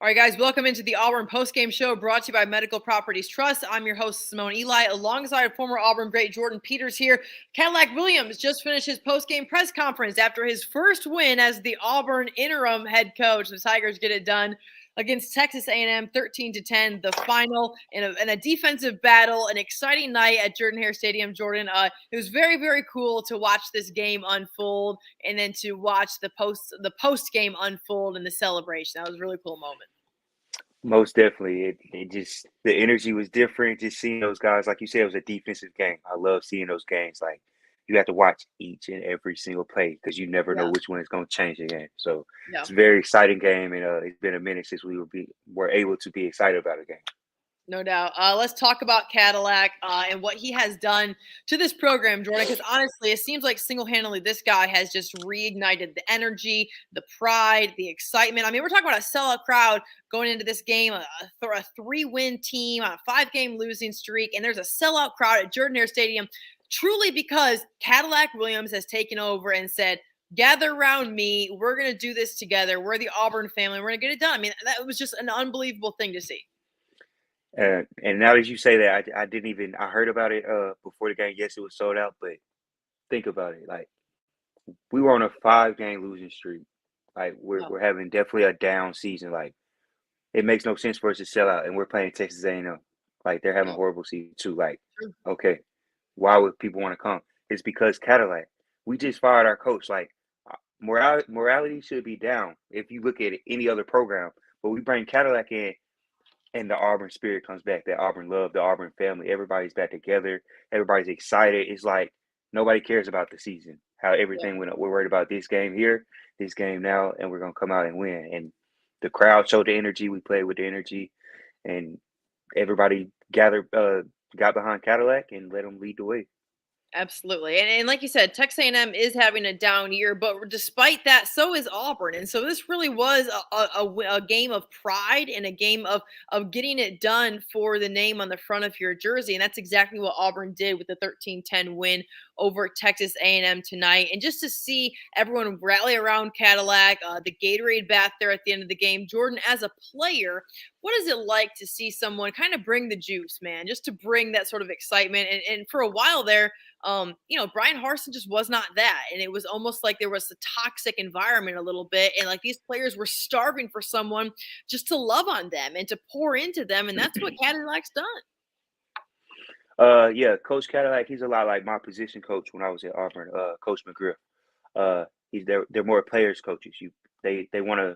All right, guys, welcome into the Auburn postgame show brought to you by Medical Properties Trust. I'm your host, Simone Eli, alongside former Auburn great Jordyn Peters here. Cadillac Williams just finished his postgame press conference after his first win as the Auburn interim head coach. The Tigers get it done against Texas A&M 13-10, the final in a defensive battle, an exciting night at Jordan-Hare Stadium. Jordyn, it was very, very cool to watch this game unfold and then to watch the post game unfold and the celebration. That was a really cool moment. Most definitely. It just the energy was different. Just seeing those guys, like you said, it was a defensive game. I love seeing those games. Like you have to watch each and every single play because you never know Yeah. which one is going to change the game. So Yeah. it's a very exciting game, and it's been a minute since were able to be excited about a game. No doubt. Let's talk about Cadillac and what he has done to this program, Jordyn, because honestly, it seems like single-handedly this guy has just reignited the energy, the pride, the excitement. I mean, we're talking about a sellout crowd going into this game, a 3-win team on a 5-game losing streak, and there's a sellout crowd at Jordan-Hare Stadium truly because Cadillac Williams has taken over and said, gather around me. We're going to do this together. We're the Auburn family. We're going to get it done. I mean, that was just an unbelievable thing to see. And now that you say that, I heard about it before the game. Yes, it was sold out, but think about it. Like we were on a 5-game losing streak. Like we're having definitely a down season. Like it makes no sense for us to sell out, and we're playing Texas A&M. Like they're having a horrible season too. Like, okay, why would people want to come? It's because Cadillac. We just fired our coach. Like morality should be down if you look at any other program, but we bring Cadillac in, and the Auburn spirit comes back. That Auburn love, the Auburn family. Everybody's back together. Everybody's excited. It's like nobody cares about the season. How everything went up. We're worried about this game here, this game now, and we're gonna come out and win. And the crowd showed the energy. We played with the energy, and everybody got behind Cadillac and let them lead the way. Absolutely. And like you said, Texas A&M is having a down year, but despite that, so is Auburn. And so this really was a game of pride and a game of getting it done for the name on the front of your jersey. And that's exactly what Auburn did with the 13-10 win over Texas A&M tonight. And just to see everyone rally around Cadillac, the Gatorade bath there at the end of the game. Jordyn, as a player, what is it like to see someone kind of bring the juice, man, just to bring that sort of excitement? And for a while there, Brian Harsin just was not that. And it was almost like there was a toxic environment a little bit. And like these players were starving for someone just to love on them and to pour into them. And that's what Cadillac's done. Yeah, Coach Cadillac, he's a lot like my position coach when I was at Auburn, Coach McGriff. They're more players coaches. They want to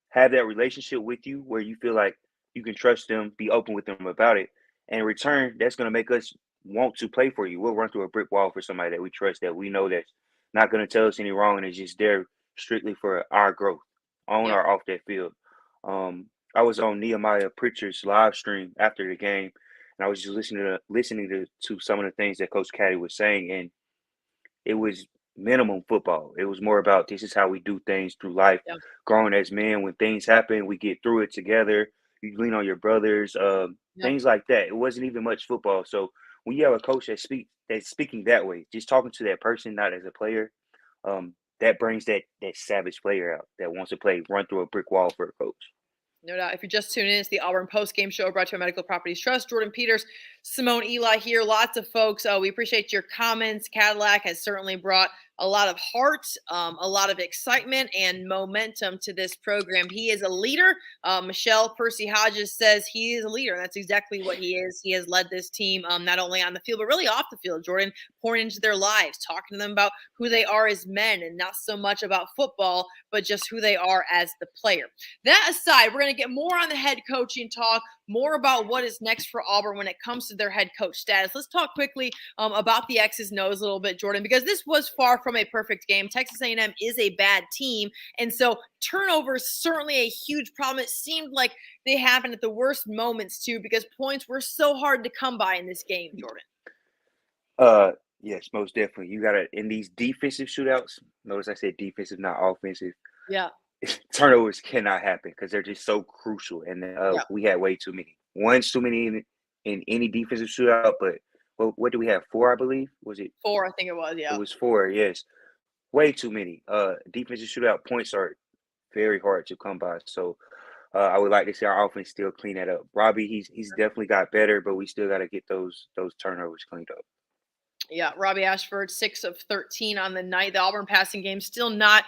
have that relationship with you where you feel like you can trust them, be open with them about it. And in return, that's going to make us want to play for you. We'll run through a brick wall for somebody that we trust, that we know that's not going to tell us any wrong, and it's just there strictly for our growth on or off that field. I was on Nehemiah Pritchard's live stream after the game, and I was just listening to some of the things that Coach Caddy was saying, and it was minimum football. It was more about this is how we do things through life. Yeah. Growing as men, when things happen, we get through it together. You lean on your brothers, things like that. It wasn't even much football. So when you have a coach that's speaking that way, just talking to that person, not as a player, that brings that savage player out that wants to run through a brick wall for a coach. No doubt. If you're just tuning in, it's the Auburn Post-Game Show brought to you by Medical Properties Trust. Jordyn Peters, Simone Eli here. Lots of folks. We appreciate your comments. Cadillac has certainly brought a lot of heart, a lot of excitement, and momentum to this program. He is a leader. Michelle Percy Hodges says he is a leader. And that's exactly what he is. He has led this team not only on the field, but really off the field, Jordyn, pouring into their lives, talking to them about who they are as men and not so much about football, but just who they are as the player. That aside, we're going to get more on the head coaching talk, more about what is next for Auburn when it comes to their head coach status. Let's talk quickly about the X's and O's a little bit, Jordyn, because this was far from a perfect game. Texas A&M is a bad team, and so turnovers certainly a huge problem. It seemed like they happened at the worst moments too, because points were so hard to come by in this game, Jordyn. Yes, most definitely. You gotta in these defensive shootouts. Notice I said defensive, not offensive. Yeah. Turnovers cannot happen because they're just so crucial, and we had way too many. One's too many in any defensive shootout, but what do we have? 4, I believe. Was it 4? I think it was. Yeah, it was 4. Yes, way too many. Defensive shootout points are very hard to come by. So I would like to see our offense still clean that up. Robbie, he's definitely got better, but we still got to get those turnovers cleaned up. Yeah, Robbie Ashford, 6 of 13 on the night. The Auburn passing game still not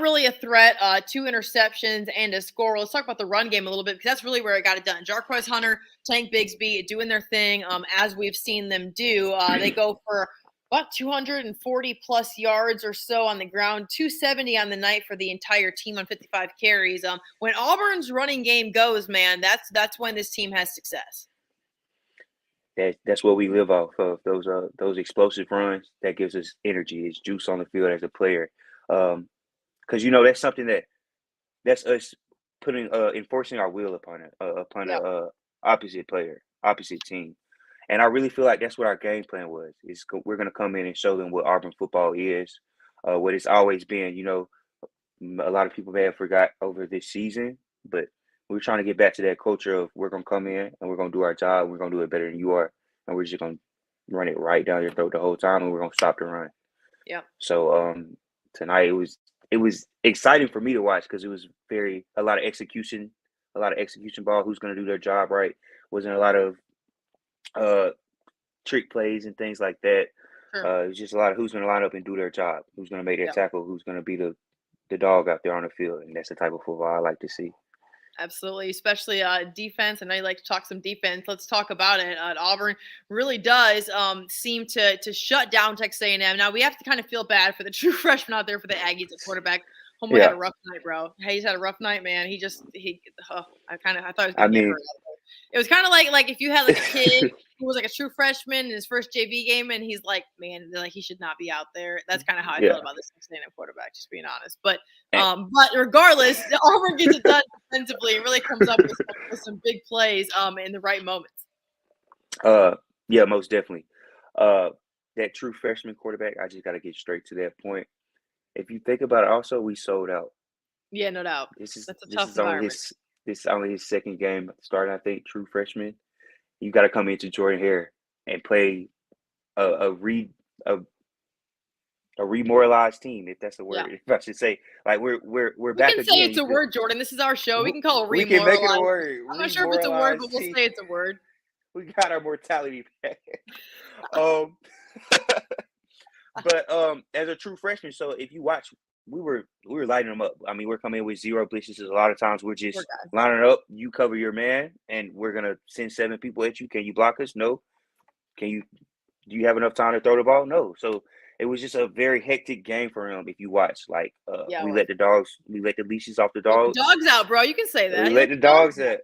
really a threat. 2 interceptions and a score. Let's talk about the run game a little bit because that's really where it got it done. Jarquez Hunter, Tank Bigsby doing their thing as we've seen them do. They go for about 240 plus yards or so on the ground, 270 on the night for the entire team on 55 carries. When Auburn's running game goes, man, that's when this team has success. That's what we live off of. Those explosive runs that gives us energy. It's juice on the field as a player. Because that's something that's us putting enforcing our will upon Yep. a opposite player, opposite team. And I really feel like that's what our game plan was. We're going to come in and show them what Auburn football is, what it's always been. A lot of people may have forgot over this season, but we're trying to get back to that culture of we're going to come in and we're going to do our job. And we're going to do it better than you are. And we're just going to run it right down your throat the whole time. And we're going to stop the run. Yeah. So tonight it was exciting for me to watch because it was a lot of execution ball. Who's going to do their job right? Wasn't a lot of trick plays and things like that. Sure. It was just a lot of who's going to line up and do their job, who's going to make their Yep. tackle, who's going to be the dog out there on the field, and that's the type of football I like to see. Absolutely, especially defense. I know you like to talk some defense. Let's talk about it. Auburn really does seem to shut down Texas A&M. Now we have to kind of feel bad for the true freshman out there for the Aggies at quarterback. Homeboy had a rough night, bro. Hey, he's had a rough night, man. I thought he was gonna get hurt. It was kind of like if you had like a kid who was like a true freshman in his first JV game, and he's like, man, like he should not be out there. That's kind of how I felt about this Texas A&M quarterback, just being honest. But regardless, Auburn gets it done defensively and really comes up with some big plays in the right moments. Yeah, most definitely. That true freshman quarterback, I just got to get straight to that point. If you think about it, also we sold out. Yeah, no doubt. That's a tough environment. This is only his second game starting, I think, true freshman. You got to come into Jordan Hare and play a remoralized team, if that's the word. If I should say, like we're back again. We can say it's a word, Jordan. This is our show. We can call it remoralized. We can make it a word. I'm not sure if it's a word, but we'll say it's a word. We got our mortality back. But as a true freshman, so if you watch, we were lighting them up. I mean, we're coming in with 0 blitzes. A lot of times we're just lining up. You cover your man, and we're gonna send 7 people at you. Can you block us? No. Do you have enough time to throw the ball? No. So it was just a very hectic game for him. If you watch, like we let the leashes off the dogs. The dogs out, bro. You can say that. We let the dogs out.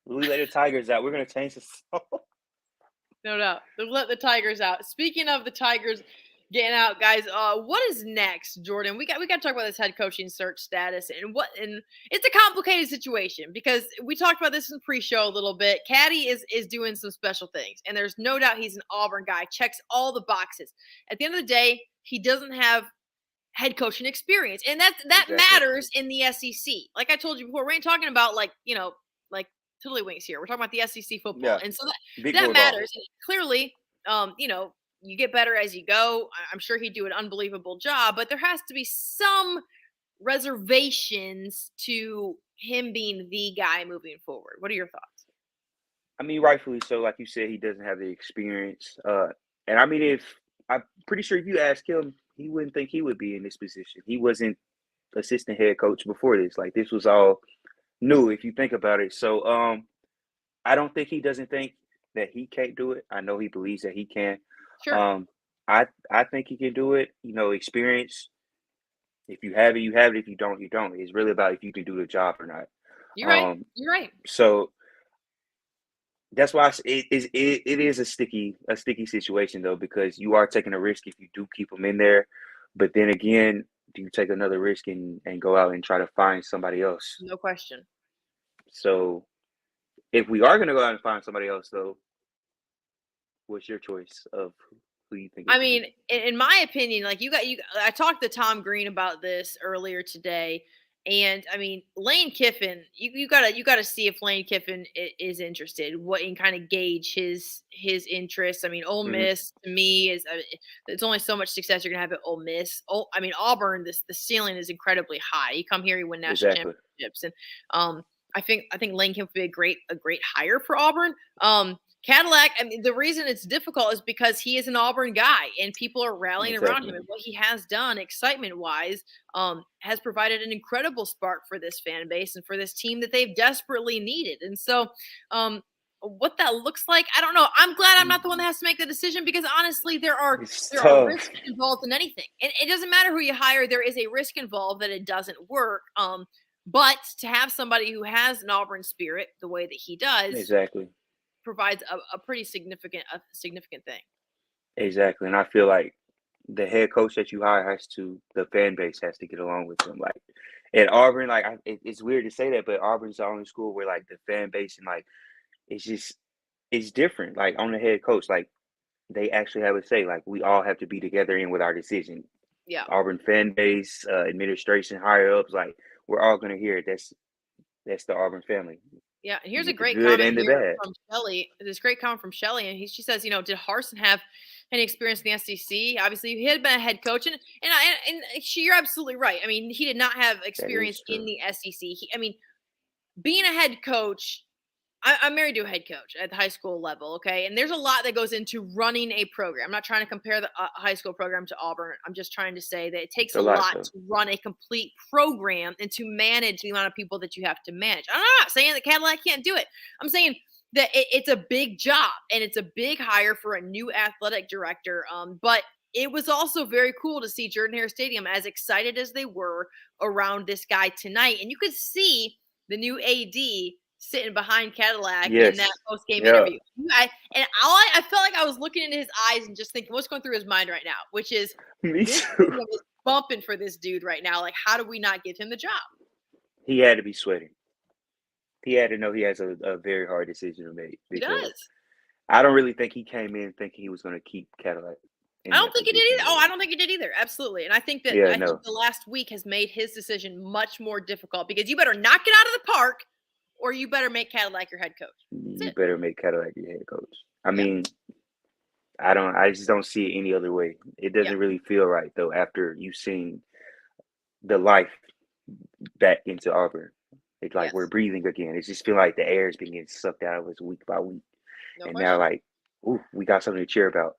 We let the tigers out. We're gonna change the song. No doubt. Let the tigers out. Speaking of the Tigers getting out, guys, what is next, Jordan? We got to talk about this head coaching search status and it's a complicated situation because we talked about this in pre-show a little bit. Caddy is doing some special things, and there's no doubt he's an Auburn guy, checks all the boxes. At the end of the day, he doesn't have head coaching experience, and that exactly matters in the SEC. Like I told you before, we ain't talking about like Tiddlywinks here. We're talking about the SEC football, and so that matters. Clearly, you get better as you go. I'm sure he'd do an unbelievable job, but there has to be some reservations to him being the guy moving forward. What are your thoughts? I mean, rightfully so. Like you said, he doesn't have the experience. And I mean, I'm pretty sure if you ask him, he wouldn't think he would be in this position. He wasn't assistant head coach before this. Like this was all new if you think about it. So I don't think he doesn't think that he can't do it. I know he believes that he can. Sure. I think he can do it. Experience. If you have it, you have it. If you don't, you don't. It's really about if you can do the job or not. You're right. You're right. So that's why it is a sticky situation though, because you are taking a risk if you do keep him in there. But then again, do you take another risk and go out and try to find somebody else? No question. So if we are going to go out and find somebody else, though, what's your choice of who you think? I mean, in my opinion, like I talked to Tom Green about this earlier today, and I mean, Lane Kiffin, you gotta see if Lane Kiffin is interested, and kind of gauge his interest. I mean, Ole Miss to me is it's only so much success you're gonna have at Ole Miss. Auburn, the ceiling is incredibly high. You come here, you win national championships, and I think Lane Kiffin would be a great hire for Auburn. Cadillac, I mean, the reason it's difficult is because he is an Auburn guy and people are rallying around him. And what he has done, excitement-wise, has provided an incredible spark for this fan base and for this team that they've desperately needed. And so what that looks like, I don't know. I'm glad I'm not the one that has to make the decision because, honestly, there are risks involved in anything. And it doesn't matter who you hire. There is a risk involved that it doesn't work. But to have somebody who has an Auburn spirit the way that he does provides a pretty significant thing. Exactly. And I feel like the head coach that you hire the fan base has to get along with him. Like at Auburn, like it's weird to say that, but Auburn's the only school where like the fan base and like it's different. Like on the head coach, like they actually have a say. Like we all have to be together in with our decision. Yeah. Auburn fan base, administration, higher ups, like we're all gonna hear it. That's the Auburn family. Yeah, and here's a great comment here from Shelly. This great comment from Shelly, and she says, did Harsin have any experience in the SEC? Obviously, he had been a head coach, and you're absolutely right. I mean, he did not have experience in the SEC. Being a head coach, I'm married to a head coach at the high school level, okay? And there's a lot that goes into running a program. I'm not trying to compare the high school program to Auburn. I'm just trying to say that it takes a lot to run a complete program and to manage the amount of people that you have to manage. I'm not saying that Cadillac can't do it. I'm saying that it's a big job and it's a big hire for a new athletic director. But it was also very cool to see Jordan-Hare Stadium as excited as they were around this guy tonight. And you could see the new AD sitting behind Cadillac in that post-game interview. I felt like I was looking into his eyes and just thinking what's going through his mind right now, which is this is bumping for this dude right now. Like, how do we not give him the job? He had to be sweating. He had to know he has a very hard decision to make. He does. I don't really think he came in thinking he was going to keep Cadillac. I don't think he did either. I don't think he did either. Absolutely. And I think that think the last week has made his decision much more difficult because you better knock it out of the park or you better make Cadillac your head coach. You better make Cadillac your head coach. I mean, I just don't see it any other way. It doesn't really feel right though after you've seen the life back into Auburn. It's like we're breathing again. It's just feel like the air is being getting sucked out of us week by week. Now like, ooh, we got something to cheer about.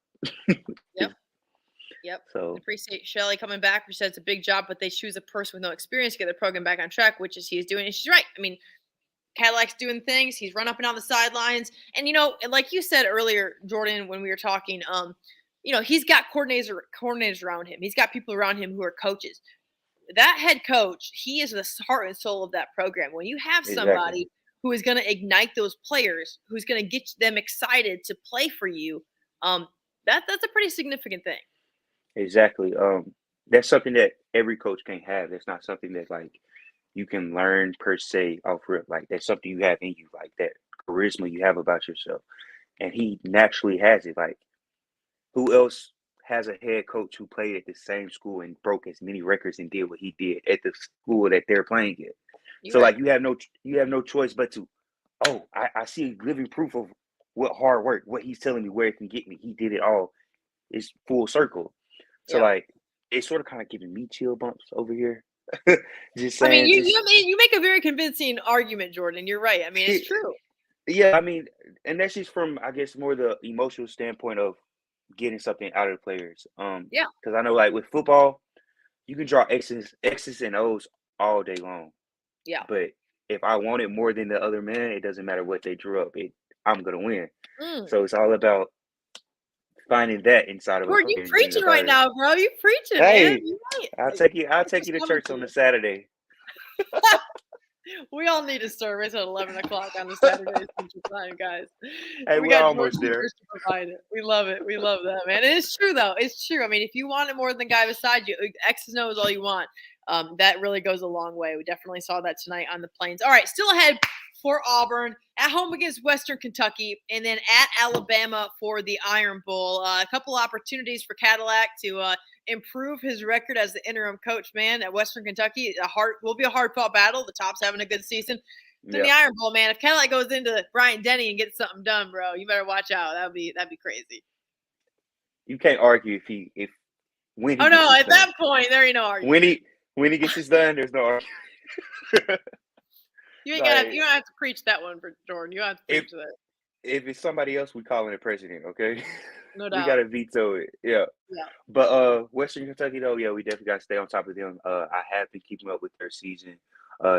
Yep. So I appreciate Shelly coming back. She said it's a big job, but they choose a person with no experience to get the program back on track, which is he is doing. And she's right. I mean, Cadillac's doing things. He's run up and down the sidelines. And, like you said earlier, Jordan, when we were talking, he's got coordinators around him. He's got people around him who are coaches. That head coach, he is the heart and soul of that program. When you have somebody who is going to ignite those players, who's going to get them excited to play for you, that's a pretty significant thing. Exactly. That's something that every coach can have. That's not something that like you can learn per se off rip. Like that's something you have in you, like that charisma you have about yourself. And he naturally has it. Like who else has a head coach who played at the same school and broke as many records and did what he did at the school that they're playing at? So like you have no choice but to, I see living proof of what hard work, what he's telling me where it can get me. He did it all. It's full circle. So like it's sort of kind of giving me chill bumps over here. Just saying, I mean, you make a very convincing argument, Jordan. You're right. I mean, it's true. Yeah, I mean, and that's just from I guess more the emotional standpoint of getting something out of the players. Because I know like with football, you can draw X's and O's all day long. Yeah. But if I want it more than the other man, it doesn't matter what they drew up. I'm gonna win. So it's all about finding that inside of you preaching right now, bro. You preaching, man. You're right. I'll take you to church on a Saturday. We all need a service at 11 o'clock on the Saturday Central Time, guys. Hey, we're almost there. We love it. We love that, man. And it's true, though. It's true. I mean, if you want it more than the guy beside you, X's and O's all you want. That really goes a long way. We definitely saw that tonight on the Plains. All right, still ahead for Auburn, at home against Western Kentucky, and then at Alabama for the Iron Bowl. A couple opportunities for Cadillac to improve his record as the interim coach, man, at Western Kentucky. Will be a hard-fought battle. The Top's having a good season. Then the Iron Bowl, man, if Cadillac goes into Bryant-Denny and gets something done, bro, you better watch out. That'd be crazy. You can't argue when he at that point, there ain't no argument. When he gets this done, there's no argument. You ain't Like you don't have to preach that one for Jordan. You don't have to if preach that. if it's somebody else, we calling the president. Okay, No we doubt. gotta veto it. Yeah. Yeah. But Western Kentucky though, yeah, we definitely got to stay on top of them. I have been keeping up with their season.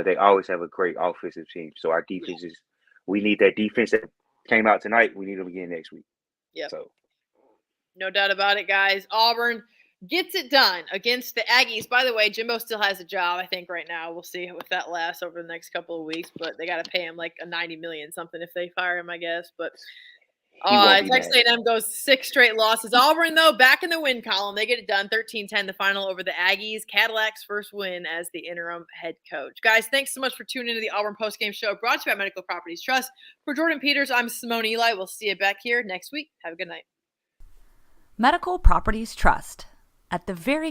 They always have a great offensive team. So our Yeah. defense is we need that defense that came out tonight. We need them again next week. Yep. So No doubt about it, guys. Auburn gets it done against the Aggies. By the way, Jimbo still has a job, I think, right now. We'll see if that lasts over the next couple of weeks, but they got to pay him like a $90 million something if they fire him, I guess. But he won't be Texas mad. A&M goes 6 straight losses. Auburn, though, back in the win column. They get it done 13-10, the final over the Aggies. Cadillac's first win as the interim head coach. Guys, thanks so much for tuning into the Auburn postgame show brought to you by Medical Properties Trust. For Jordyn Peters, I'm Simone Eli. We'll see you back here next week. Have a good night. Medical Properties Trust. At the very